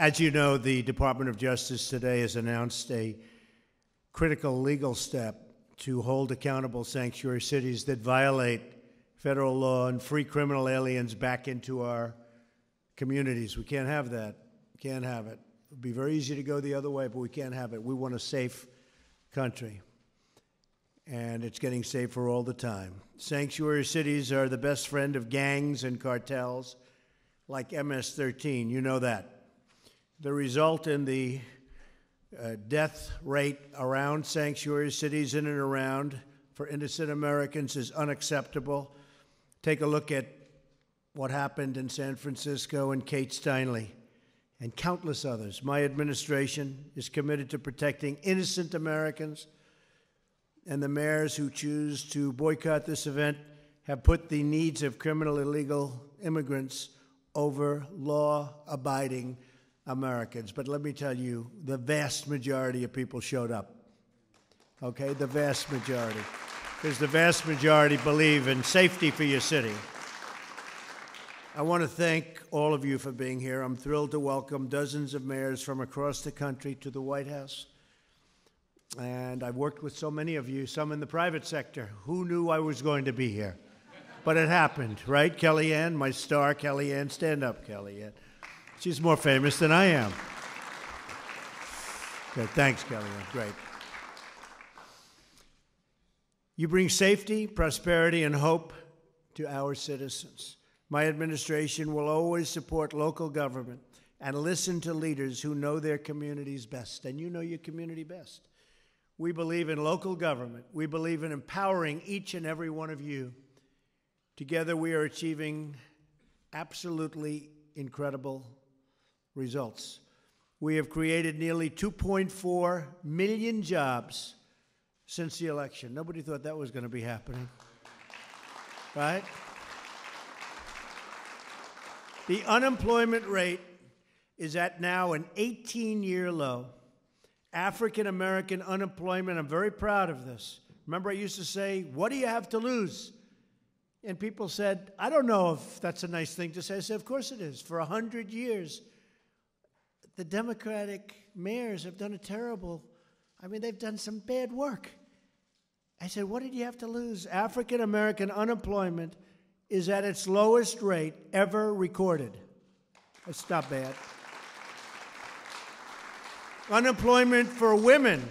As you know, the Department of Justice today has announced a critical legal step to hold accountable sanctuary cities that violate federal law and free criminal aliens back into our communities. We can't have that. We can't have it. It would be very easy to go the other way, but we can't have it. We want a safe country, and it's getting safer all the time. Sanctuary cities are the best friend of gangs and cartels like MS-13. You know that. The result in the death rate around sanctuary cities in and around for innocent Americans is unacceptable. Take a look at what happened in San Francisco and Kate Steinle and countless others. My administration is committed to protecting innocent Americans, and the mayors who choose to boycott this event have put the needs of criminal illegal immigrants over law-abiding Americans. But let me tell you, the vast majority of people showed up, okay? The vast majority. Because the vast majority believe in safety for your city. I want to thank all of you for being here. I'm thrilled to welcome dozens of mayors from across the country to the White House. And I've worked with so many of you, some in the private sector. Who knew I was going to be here? But it happened, right? Kellyanne, my star Kellyanne. Stand up, Kellyanne. She's more famous than I am. Okay, thanks, Kellyanne. Great. You bring safety, prosperity, and hope to our citizens. My administration will always support local government and listen to leaders who know their communities best. And you know your community best. We believe in local government. We believe in empowering each and every one of you. Together, we are achieving absolutely incredible results. We have created nearly 2.4 million jobs since the election. Nobody thought that was going to be happening, right? The unemployment rate is at now an 18-year low. African-American unemployment, I'm very proud of this. Remember I used to say, what do you have to lose? And people said, I don't know if that's a nice thing to say. I said, of course it is. For 100 years, the Democratic mayors have done they've done some bad work. I said, what did you have to lose? African-American unemployment is at its lowest rate ever recorded. That's not bad. Unemployment for women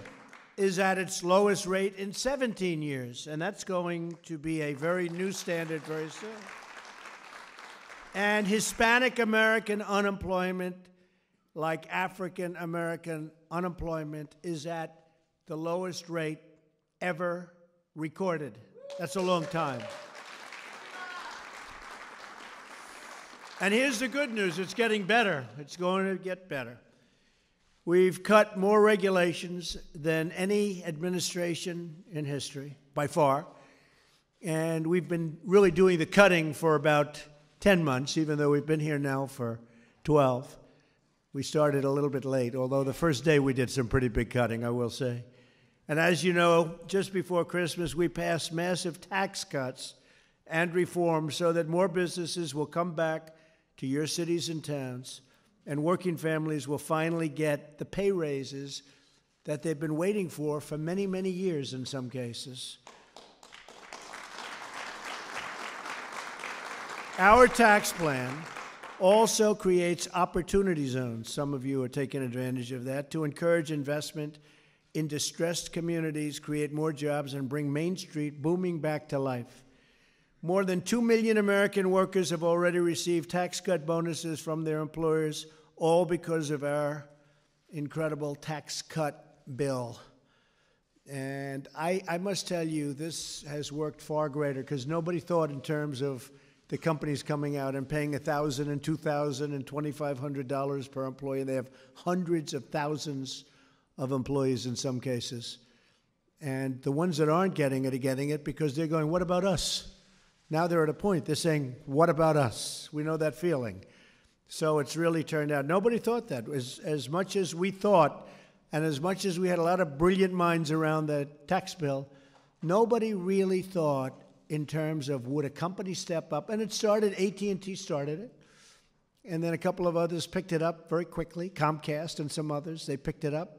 is at its lowest rate in 17 years, and that's going to be a very new standard very soon. And Hispanic American unemployment, like African American unemployment, is at the lowest rate ever recorded. That's a long time. And here's the good news. It's getting better. It's going to get better. We've cut more regulations than any administration in history, by far. And we've been really doing the cutting for about 10 months, even though we've been here now for 12. We started a little bit late, although the first day we did some pretty big cutting, I will say. And as you know, just before Christmas, we passed massive tax cuts and reforms so that more businesses will come back to your cities and towns, and working families will finally get the pay raises that they've been waiting for many, many years in some cases. Our tax plan also creates opportunity zones. Some of you are taking advantage of that to encourage investment in distressed communities, create more jobs, and bring Main Street booming back to life. More than 2 million American workers have already received tax cut bonuses from their employers, all because of our incredible tax cut bill. And I must tell you, this has worked far greater, because nobody thought in terms of the companies coming out and paying $1,000 and $2,000 and $2,500 per employee. They have hundreds of thousands of employees in some cases. And the ones that aren't getting it are getting it because they're going, what about us? Now they're at a point, they're saying, what about us? We know that feeling. So it's really turned out. Nobody thought that. As much as we thought, and as much as we had a lot of brilliant minds around the tax bill, nobody really thought in terms of would a company step up. And it started, AT&T started it. And then a couple of others picked it up very quickly, Comcast and some others, they picked it up.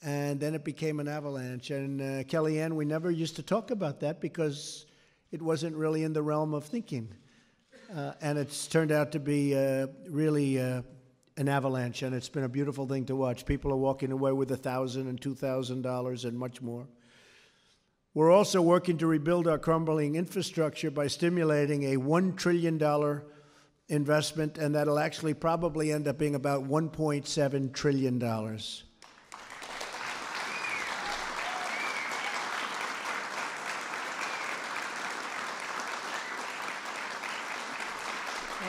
And then it became an avalanche. And Kellyanne, we never used to talk about that because it wasn't really in the realm of thinking. And it's turned out to be really an avalanche, and it's been a beautiful thing to watch. People are walking away with $1,000 and $2,000 and much more. We're also working to rebuild our crumbling infrastructure by stimulating a $1 trillion investment, and that'll actually probably end up being about $1.7 trillion. Oh,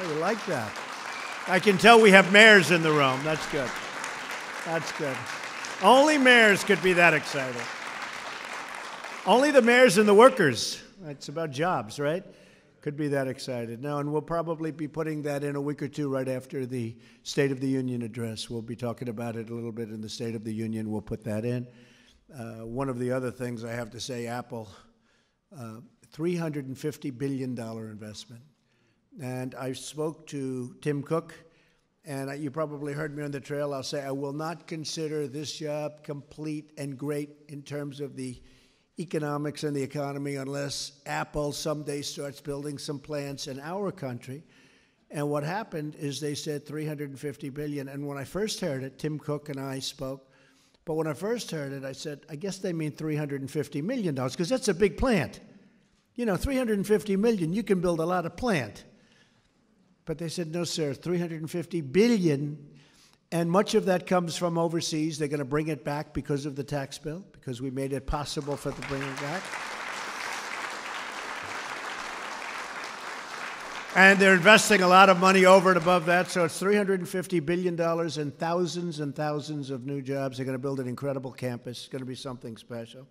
you like that? I can tell we have mayors in the room. That's good. That's good. Only mayors could be that excited. Only the mayors and the workers. It's about jobs, right? Could be that excited. No, and we'll probably be putting that in a week or two right after the State of the Union address. We'll be talking about it a little bit in the State of the Union. We'll put that in. One of the other things I have to say, Apple, $350 billion investment. And I spoke to Tim Cook, and you probably heard me on the trail. I'll say I will not consider this job complete and great in terms of the economics and the economy unless Apple someday starts building some plants in our country. And what happened is they said $350 billion. And when I first heard it, Tim Cook and I spoke. But when I first heard it, I said, I guess they mean $350 million because that's a big plant. You know, $350 million, you can build a lot of plant. But they said, no, sir, $350 billion, and much of that comes from overseas. They're going to bring it back because of the tax bill, because we made it possible for them to bring it back. And they're investing a lot of money over and above that, so it's $350 billion and thousands of new jobs. They're going to build an incredible campus. It's going to be something special.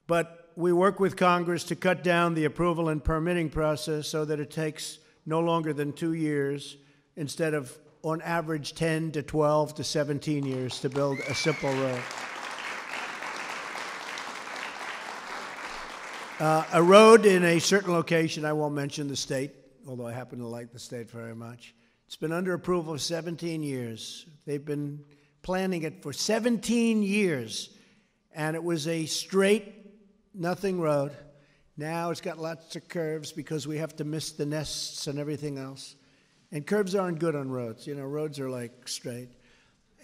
But we work with Congress to cut down the approval and permitting process so that it takes no longer than 2 years, instead of, on average, 10 to 12 to 17 years to build a simple road. A road in a certain location, I won't mention the state, although I happen to like the state very much. It's been under approval for 17 years. They've been planning it for 17 years, and it was a straight, nothing road. Now it's got lots of curves because we have to miss the nests and everything else. And curves aren't good on roads. You know, roads are like straight.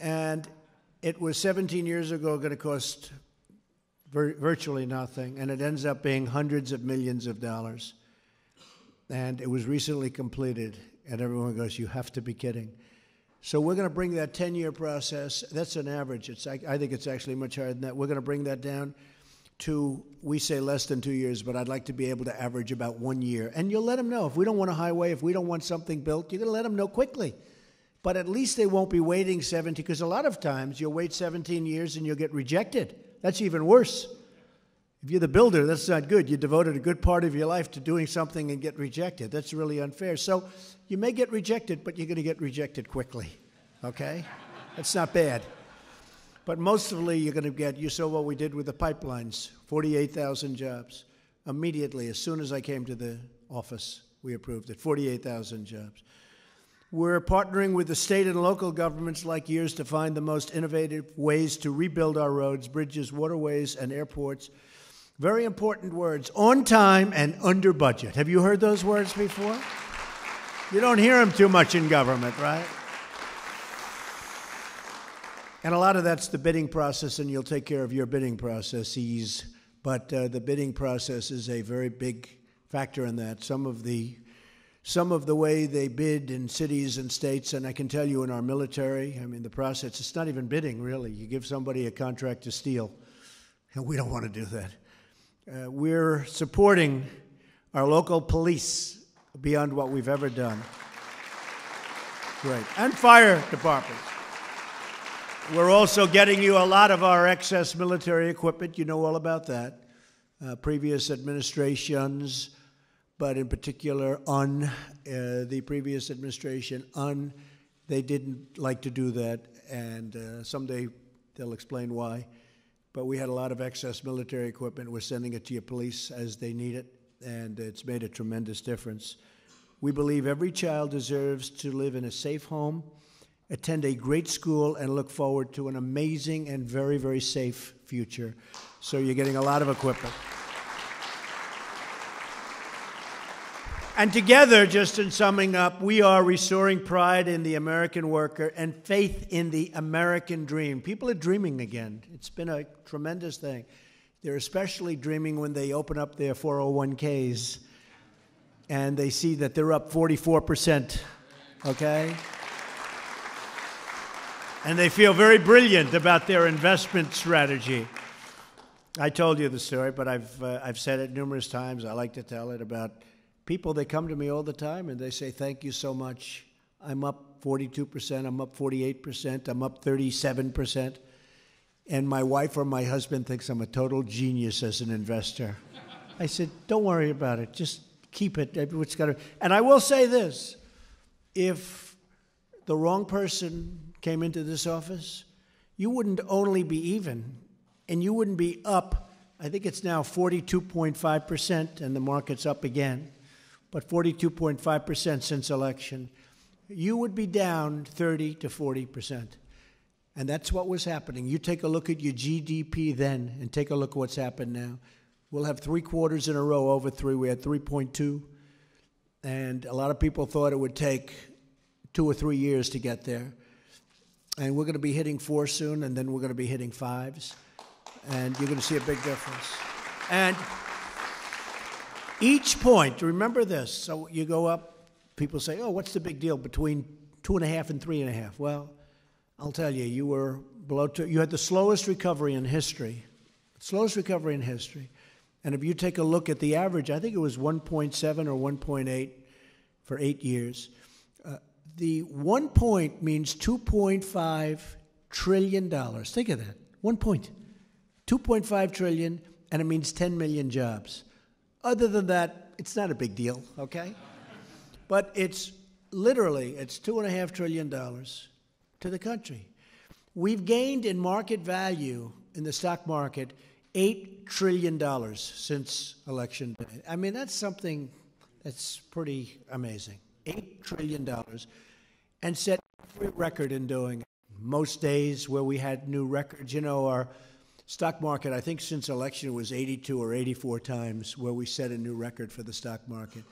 And it was 17 years ago going to cost virtually nothing, and it ends up being hundreds of millions of dollars. And it was recently completed, and everyone goes, you have to be kidding. So we're going to bring that 10-year process. That's an average. I think it's actually much higher than that. We're going to bring that down to, we say less than 2 years, but I'd like to be able to average about 1 year. And you'll let them know. If we don't want a highway, if we don't want something built, you're going to let them know quickly. But at least they won't be waiting 17, because a lot of times you'll wait 17 years and you'll get rejected. That's even worse. If you're the builder, that's not good. You devoted a good part of your life to doing something and get rejected. That's really unfair. So you may get rejected, but you're going to get rejected quickly, okay? That's not bad. But mostly you're going to get, you saw what we did with the pipelines, 48,000 jobs. Immediately, as soon as I came to the office, we approved it, 48,000 jobs. We're partnering with the state and local governments like yours to find the most innovative ways to rebuild our roads, bridges, waterways, and airports. Very important words, on time and under budget. Have you heard those words before? You don't hear them too much in government, right? And a lot of that's the bidding process, and you'll take care of your bidding processes. But the bidding process is a very big factor in that. Some of the way they bid in cities and states, and I can tell you in our military, I mean, the process, it's not even bidding, really. You give somebody a contract to steal, and we don't want to do that. We're supporting our local police beyond what we've ever done. Great. And fire departments. We're also getting you a lot of our excess military equipment. You know all about that. Previous administrations, but in particular the previous administration, they didn't like to do that, and someday they'll explain why. But we had a lot of excess military equipment. We're sending it to your police as they need it, and it's made a tremendous difference. We believe every child deserves to live in a safe home, attend a great school, and look forward to an amazing and very, very safe future. So you're getting a lot of equipment. And together, just in summing up, we are restoring pride in the American worker and faith in the American dream. People are dreaming again. It's been a tremendous thing. They're especially dreaming when they open up their 401ks and they see that they're up 44%, okay? And they feel very brilliant about their investment strategy. I told you the story, but I've said it numerous times. I like to tell it about people that come to me all the time and they say, thank you so much. I'm up 42%, I'm up 48%, I'm up 37%. And my wife or my husband thinks I'm a total genius as an investor. I said, don't worry about it. Just keep it. And I will say this. If the wrong person came into this office, you wouldn't only be even, and you wouldn't be up. I think it's now 42.5%, and the market's up again, but 42.5% since election. You would be down 30 to 40%. And that's what was happening. You take a look at your GDP then and take a look at what's happened now. We'll have 3 quarters in a row over 3. We had 3.2. And a lot of people thought it would take 2 or 3 years to get there. And we're going to be hitting 4 soon, and then we're going to be hitting 5s. And you're going to see a big difference. And each point, remember this. So you go up, people say, oh, what's the big deal between 2.5 and 3.5? Well, I'll tell you, you were below 2. You had the slowest recovery in history. Slowest recovery in history. And if you take a look at the average, I think it was 1.7 or 1.8 for 8 years. The 1 point means $2.5 trillion. Think of that. 1 point. 2.5 trillion, and it means 10 million jobs. Other than that, it's not a big deal, okay? But it's literally, it's $2.5 trillion to the country. We've gained in market value in the stock market $8 trillion since election day. I mean, that's something that's pretty amazing. $8 trillion, and set every record in doing it. Most days where we had new records, you know, our stock market, I think since election was 82 or 84 times where we set a new record for the stock market.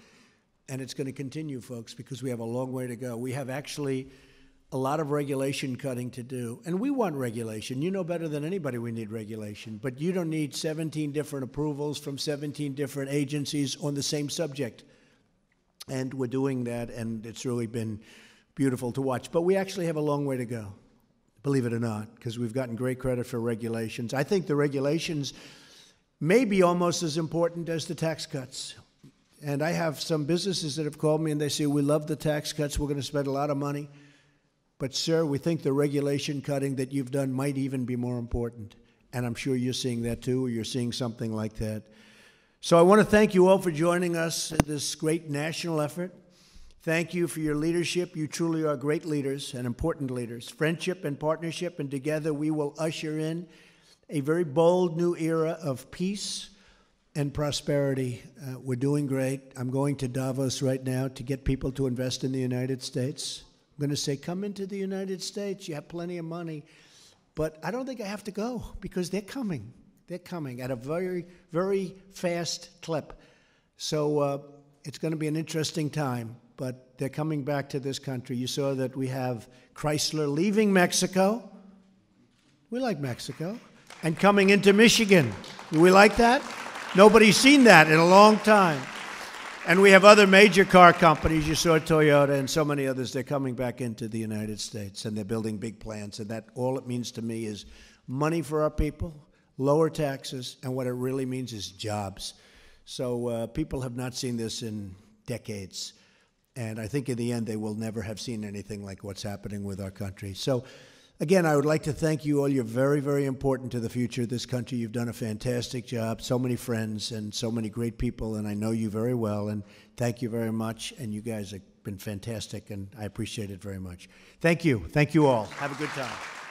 And it's going to continue, folks, because we have a long way to go. We have actually a lot of regulation cutting to do. And we want regulation. You know better than anybody we need regulation. But you don't need 17 different approvals from 17 different agencies on the same subject. And we're doing that, and it's really been beautiful to watch. But we actually have a long way to go, believe it or not, because we've gotten great credit for regulations. I think the regulations may be almost as important as the tax cuts. And I have some businesses that have called me and they say, we love the tax cuts, we're going to spend a lot of money. But, sir, we think the regulation cutting that you've done might even be more important. And I'm sure you're seeing that, too, or you're seeing something like that. So I want to thank you all for joining us in this great national effort. Thank you for your leadership. You truly are great leaders and important leaders. Friendship and partnership, and together we will usher in a very bold new era of peace and prosperity. We're doing great. I'm going to Davos right now to get people to invest in the United States. I'm going to say, come into the United States. You have plenty of money. But I don't think I have to go because they're coming. They're coming at a very, very fast clip. So it's going to be an interesting time. But they're coming back to this country. You saw that we have Chrysler leaving Mexico. We like Mexico. And coming into Michigan. Do we like that? Nobody's seen that in a long time. And we have other major car companies. You saw Toyota and so many others. They're coming back into the United States, and they're building big plants. And that all it means to me is money for our people, lower taxes, and what it really means is jobs. So people have not seen this in decades. And I think in the end, they will never have seen anything like what's happening with our country. So, again, I would like to thank you all. You're very, very important to the future of this country. You've done a fantastic job. So many friends and so many great people, and I know you very well. And thank you very much. And you guys have been fantastic, and I appreciate it very much. Thank you. Thank you all. Have a good time.